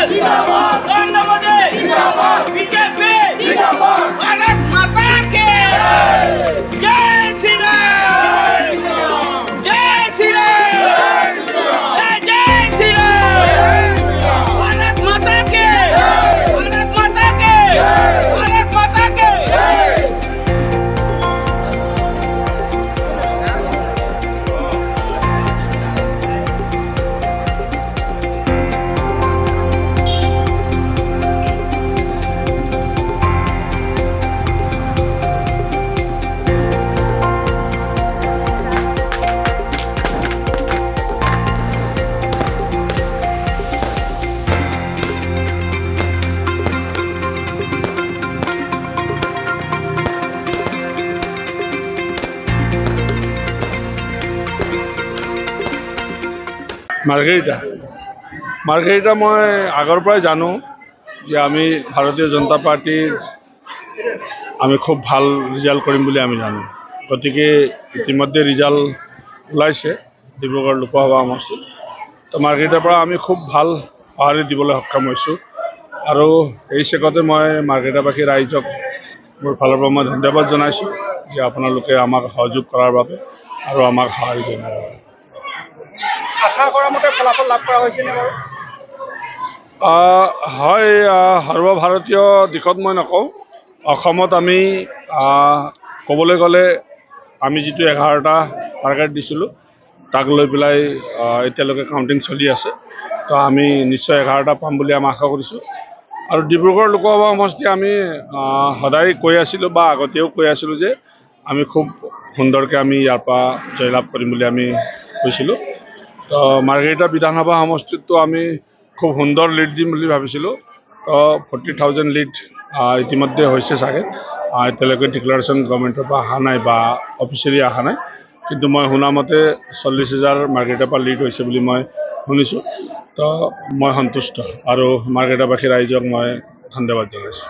Narendra Modi BJP Bharat माता के जय श्री राम जय श्री राम जय श्री राम भारत माता के भारत माता के भारत माता के মাৰ্ঘেৰিটা মই আগৰ পৰাই জানো যে আমি ভাৰতীয় জনতা পাৰ্টিৰ আমি খুব ভাল ৰিজাল্ট কৰিম বুলি আমি জানো। গতিকে ইতিমধ্যে ৰিজাল্ট ওলাইছে ডিব্ৰুগড় লোকসভা সমষ্টিত। তো মাৰ্ঘেৰিটাৰ পৰা আমি খুব ভাল সঁহাৰি দিবলৈ সক্ষম হৈছোঁ আৰু এই চেগতে মই মাৰ্ঘেৰিটাবাসী ৰাইজক মোৰ ফালৰ পৰা মই ধন্যবাদ জনাইছোঁ যে আপোনালোকে আমাক সহযোগ কৰাৰ বাবে আৰু আমাক সঁহাৰি জনাৰ বাবে। আশা কৰা মতে ফলাফল লাভ কৰা হৈছেনে বাৰু? হয়, সৰ্বভাৰতীয় দিশত মই নকওঁ। অসমত আমি ক'বলৈ গ'লে আমি যিটো 11টা টাৰ্গেট দিছিলোঁ তাক লৈ পেলাই এতিয়ালৈকে কাউণ্টিং চলি আছে। তো আমি নিশ্চয় 11টা পাম বুলি আমি আশা কৰিছোঁ। আৰু ডিব্ৰুগড় লোকসভা সমষ্টি আমি সদায় কৈ আছিলোঁ বা আগতেও কৈ আছিলোঁ যে আমি খুব সুন্দৰকৈ আমি ইয়াৰ পৰা জয়লাভ কৰিম বুলি আমি কৈছিলোঁ। তো মাৰ্ঘেৰিটা বিধানসভা সমষ্টিততো আমি খুব সুন্দৰ লিড দিম বুলি ভাবিছিলোঁ। তো 40,000 লিড ইতিমধ্যে হৈছে চাগে। এতিয়ালৈকে ডিক্লাৰেশ্যন গভৰ্ণমেণ্টৰ পৰা অহা নাই বা অফিচিয়েলি অহা নাই, কিন্তু মই শুনামতে 40,000 মাৰ্ঘেৰিটাৰ পৰা লিড হৈছে বুলি মই শুনিছোঁ। তো মই সন্তুষ্ট আৰু মাৰ্ঘেৰিটাবাসী ৰাইজক মই ধন্যবাদ জনাইছোঁ।